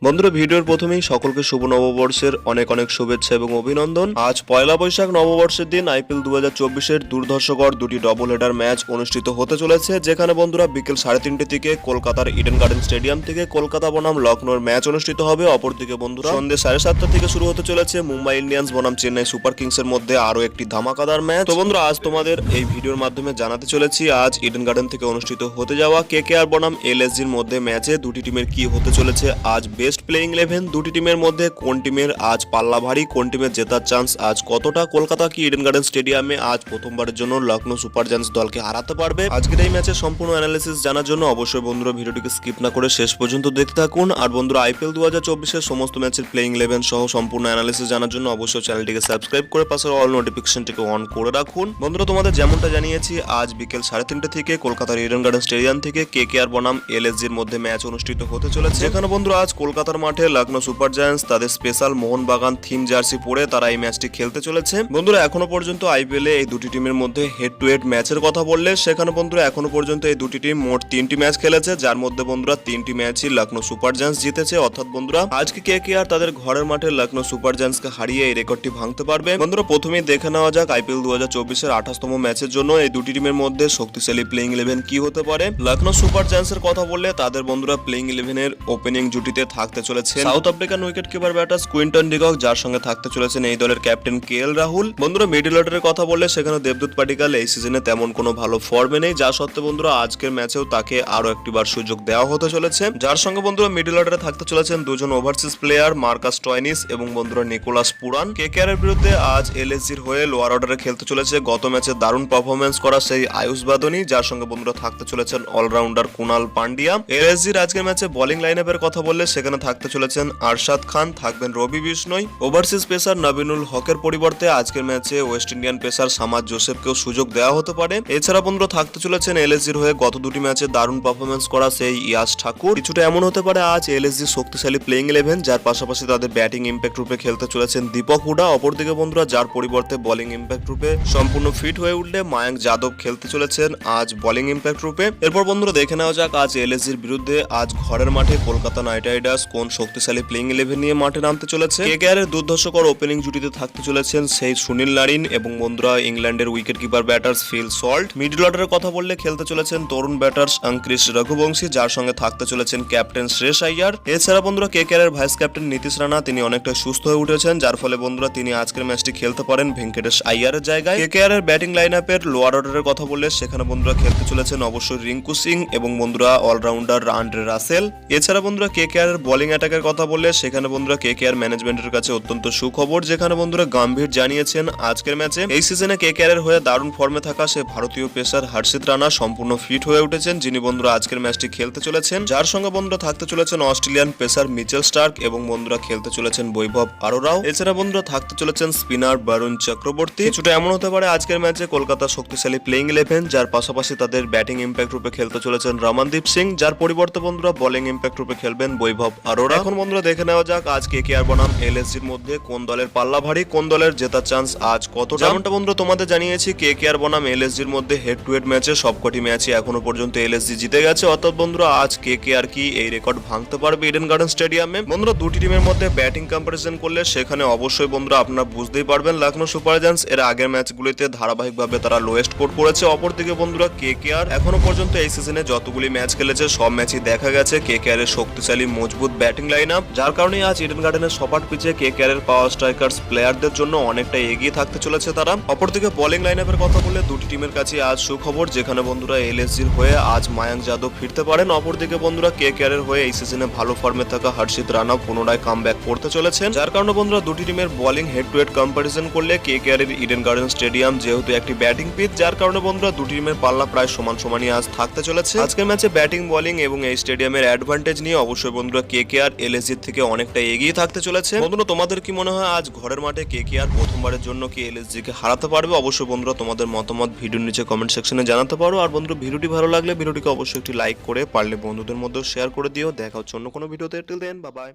বন্ধুরা ভিডিওর প্রথমেই সকলকে শুভ নববর্ষের অনেক অনেক শুভেচ্ছা এবং অভিনন্দন। আজ পয়লা বৈশাখ নববর্ষের দিন আইপিএল 2024-এর দুর্ধর্ষকর দুটি ডবল হেডার ম্যাচ অনুষ্ঠিত হতে চলেছে, যেখানে বন্ধুরা বিকেল 3:30 থেকে কলকাতার ইডেন গার্ডেন স্টেডিয়াম থেকে কলকাতা বনাম লখনৌর ম্যাচ অনুষ্ঠিত হবে। অপরদিকে বন্ধুরা সন্ধ্যে 7:30 থেকে শুরু হতে চলেছে মুম্বাই ইন্ডিয়ান্স বনাম চেন্নাই সুপার কিংস এর মধ্যে আরো একটি ধামাকাদার ম্যাচ। তো বন্ধুরা আজ তোমাদের এই ভিডিওর মাধ্যমে জানাতে চলেছি আজ ইডেন গার্ডেন থেকে অনুষ্ঠিত হতে যাওয়া কেকেআর বনাম এলএসজির মধ্যে ম্যাচে দুটি টিমের কি হতে চলেছে, আজ বেস্ট প্লেইং 11 দুটি টিমের মধ্যে কোন টিমের আজ পাল্লা ভারী, কোন টিমের জেতার চান্স আজ কতটা, কলকাতা কি ইডেন গার্ডেন স্টেডিয়ামে আজ প্রথমবারের জন্য লখনৌ সুপার জায়ান্টস দলকে হারাতে পারবে। আজকের এই ম্যাচের সম্পূর্ণ অ্যানালিসিস জানার জন্য অবশ্যই বন্ধুরা ভিডিওটিকে স্কিপ না করে শেষ পর্যন্ত দেখতে থাকুন। আর বন্ধুরা আইপিএল 2024-এর সমস্ত ম্যাচের প্লেইং 11 সহ সম্পূর্ণ অ্যানালিসিস জানার জন্য অবশ্যই চ্যানেলটিকে সাবস্ক্রাইব করে পাশের অল নোটিফিকেশনটিকে অন করে রাখুন। বন্ধুরা তোমাদের যেমনটা জানিয়েছি আজ বিকেল 3:30 থেকে কলকাতার ইডেন গার্ডেন স্টেডিয়াম থেকে কেকেআর বনাম এলএসজির মধ্যে ম্যাচ অনুষ্ঠিত হতে চলেছে, যেখানে বন্ধুরা আজ কলকাতার মাঠে লখনৌ সুপার জায়ান্টস তাদের স্পেশাল মোহনবাগান থিম জার্সি পরে তারা এই ম্যাচটি খেলতে চলেছে। বন্ধুরা এখনো পর্যন্ত আইপিএল এই দুটি টিমের মধ্যে হেড টু হেড ম্যাচের কথা বললে সেখানে বন্ধুরা এখনো পর্যন্ত এই দুটি টিম মোট 3টি ম্যাচ খেলেছে, যার মধ্যে বন্ধুরা 3টি ম্যাচই লখনৌ সুপার জায়ান্টস জিতেছে। অর্থাৎ বন্ধুরা আজকে কেকেআর তাদের ঘরের মাঠে লখনৌ সুপার জায়ান্টসকে হারিয়ে এই রেকর্ডটি ভাঙতে পারবে। বন্ধুরা প্রথমেই দেখে নেওয়া যাক আইপিএল 2024-এর 28তম ম্যাচের জন্য এই দুটি টিমের মধ্যে শক্তিশালী প্লেইং 11 কি হতে পারে। লখনৌ সুপার জায়ান্টসের কথা বললে তাদের বন্ধুরা প্লেইং 11 এর ওপেনিং জুটিতে থাকতে চলেছে south African wicket keeper batter Quinton de Kock, যার সঙ্গে থাকতে চলেছেন এই দলের ক্যাপ্টেন কেএল রাহুল। বন্ধুরা মিডল অর্ডারের কথা বললে সেখানে দেবদূত পাটিকাল এই সিজনে তেমন কোনো ভালো ফর্মে নেই, যা সত্ত্বেও বন্ধুরা আজকের ম্যাচেও তাকে আরো একটিবার সুযোগ দেওয়া হতে চলেছে, যার সঙ্গে বন্ধুরা মিডল অর্ডারে থাকতে চলেছেন দুজন ওভারসিজ প্লেয়ার মার্কাস টয়নিস এবং বন্ধুরা নিকোলাস পুরান। কেকেআর এর বিরুদ্ধে আজ এলএসজির হয়ে লোয়ার অর্ডারে খেলতে চলেছে গত ম্যাচে দারুণ পারফরমেন্স করা সেই আয়ুষ বাদনী, যার সঙ্গে বন্ধুরা থাকতে চলেছেন অলরাউন্ডার কুনাল পান্ডিয়া। এলএসজির আজকের ম্যাচে বোলিং লাইনআপের কথা বললে সেখানে থাকতে চলেছেন আরশাদ খান, থাকবেন রবি বিষ্ণই। ওভারসিজ পেসার নবীনুল হকের পরিবর্তে আজকের ম্যাচে ওয়েস্ট ইন্ডিয়ান পেসার সামাদ জোসেফকেও সুযোগ দেওয়া হতে পারে। এছাড়া বন্ধুরা থাকতে চলেছেন এলএসজির হয়ে গত দুটি ম্যাচে দারুণ পারফরমেন্স করা সেই ইয়াস ঠাকুর। কিছুটা এমন হতে পারে আজ এলএসজি শক্তিশালী প্লেইং 11, যার পাশাপাশি তাদের ব্যাটিং ইম্প্যাক্ট রূপে খেলতে চলেছেন দীপক হুডা। অপরদিকে বন্ধুরা যার পরিবর্তে বোলিং ইম্প্যাক্ট রূপে সম্পূর্ণ ফিট হয়ে উঠলে মায়াঙ্ক যাদব খেলতে চলেছেন আজ বোলিং ইম্প্যাক্ট রূপে। এরপর বন্ধুরা দেখে নেওয়া যাক আজ এলএসজির বিরুদ্ধে আজ ঘরের মাঠে কলকাতা নাইট রাইডার্স কোন শক্তিশালী প্লেইং 11 নিয়ে মাঠে নামতে চলেছে। কেকেআর এর দুর্ধর্ষকর ওপেনিং জুটিতে থাকতে চলেছেন সেই সুনীল নারিন এবং বন্ধুরা ইংল্যান্ডের wicket keeper batters Phil Salt. Middle অর্ডারের কথা বললে খেলতে চলেছেন তরুণ ব্যাটার্স অঙ্কৃশ রঘুবংশী, যার সঙ্গে থাকতে চলেছেন ক্যাপ্টেন শ্রেয়স আইয়ার। এছাড়া বন্ধুরা কেকেআর এর ভাইস ক্যাপ্টেন নীতিশ রানা তিনি অনেকটা সুস্থ হয়ে উঠেছেন, যার ফলে বন্ধুরা তিনি আজকের ম্যাচটি খেলতে পারেন ভেঙ্কটেশ আইয়ারের জায়গায়। কেকেআর এর ব্যাটিং লাইন আপের লোয়ার অর্ডারের কথা বললে সেখানে বন্ধুরা খেলতে চলেছেন অবশ্যই রিঙ্কু সিং এবং বন্ধুরা অলরাউন্ডার আন্দ্রে রাসেল। এছাড়া বন্ধুরা কেকেআর এর বোলিং অ্যাটাকের কথা বললে সেখানে বন্ধুরা কেকেআর ম্যানেজমেন্টের কাছে অত্যন্ত সুখবর, যেখানে বন্ধুরা গম্ভীর জানিয়েছেন আজকের ম্যাচে এই সিজনে কেকেআর এর হয়ে দারুণ ফর্মে থাকা সে ভারতীয় পেসার হর্ষিত রানা সম্পূর্ণ ফিট হয়ে উঠেছেন, যিনি বন্ধুরা আজকের ম্যাচটি খেলতে চলেছেন, যার সঙ্গে বন্ধুরা থাকতে চলেছেন অস্ট্রেলিয়ান পেসার মিচেল স্টার্ক এবং বন্ধুরা খেলতে চলেছেন বৈভব আরোরাও। এছাড়া বন্ধুরা থাকতে চলেছেন স্পিনার বরুণ চক্রবর্তী। কিছুটা এমন হতে পারে আজকের ম্যাচে কলকাতা শক্তিশালী প্লেইং 11, যার পাশাপাশি তাদের ব্যাটিং ইম্প্যাক্ট রূপে খেলতে চলেছেন রমনদীপ সিং, যার পরিবর্তে বন্ধুরা বোলিং ইম্প্যাক্ট রূপে খেলবেন বৈভব আরোরা। এখন বন্ধুরা দেখে নেওয়া যাক আজ কেকেআর বনাম এলএসজির মধ্যে কোন দলের পাল্লা ভারী, কোন দলের জেতার চান্স আজ কতটা। যেমনটা বন্ধুরা তোমাদের জানিয়েছি কেকেআর বনাম এলএসজির মধ্যে হেড টু হেড ম্যাচে সবকটি ম্যাচই এখনো পর্যন্ত এলএসজি জিতে গেছে। অর্থাৎ বন্ধুরা আজ কেকেআর কি এই রেকর্ড ভাঙতে পারবে ইডেন গার্ডেন স্টেডিয়ামে। বন্ধুরা দুটি টিমের মধ্যে ব্যাটিং কম্পারিজন করলে সেখানে অবশ্যই বন্ধুরা আপনারা বুঝতেই পারবেন লখনৌ সুপার জায়ান্টস এর আগের ম্যাচগুলিতে ধারাবাহিকভাবে তারা লোয়েস্ট স্কোর করেছে। অপরদিকে বন্ধুরা কেকেআর এখনো পর্যন্ত এই সিজনে যতগুলি ম্যাচ খেলেছে সব ম্যাচই দেখা গেছে কেকেআর এর শক্তিশালী মজবুত ব্যাটিং লাইন আপ, যার কারণে আজ ইডেন গার্ডেনের সপাট পিচে কেকেআর এর পাওয়ার স্ট্রাইকার্স প্লেয়ারদের জন্য অনেকটা এগিয়ে থাকতে চলেছে তারা। অপরদিকে বোলিং লাইন আপের কথা বললে দুটি টিমের কাছে আজ সুখবর, যেখানে বন্ধুরা এলএসজির হয়ে আজ মায়াঙ্ক যাদব ফিরতে পারেন। অপরদিকে বন্ধুরা কেকেআর এর হয়ে এই সিজনে ভালো ফর্মে থাকা হর্ষিত রানা পুনরায় কামব্যাক করতে চলেছেন, যার কারণে বন্ধুরা দুটি টিমের bowling head to head comparison করলে কেকেআর এর ইডেন গার্ডেন স্টেডিয়াম যেহেতু একটি ব্যাটিং পিচ, যার কারণে বন্ধুরা দুটি টিমের পাল্লা প্রায় সমান সমানই আজ থাকতে চলেছে। আজকের ম্যাচে ব্যাটিং বোলিং এবং এই স্টেডিয়ামের অ্যাডভান্টেজ নিয়ে অবশ্যই বন্ধুরা কেকেআর এলএসজির থেকে অনেকটা এগিয়ে থাকতে চলেছে। বন্ধুরা তোমাদের কি মনে হয় আজ ঘরের মাঠে কেকেআর প্রথমবারের জন্য কি এলএসজি কে হারাতে পারবে? অবশ্যই বন্ধুরা তোমাদের মতামত ভিডিওর নিচে কমেন্ট সেকশনে জানাতে পারো। আর বন্ধুরা ভিডিওটি ভালো লাগলে ভিডিওটিকে অবশ্যই একটি লাইক করে পারলে বন্ধুদের মধ্যে শেয়ার করে দিও। দেখা হচ্ছে অন্য কোনো ভিডিওতে। Till then bye by.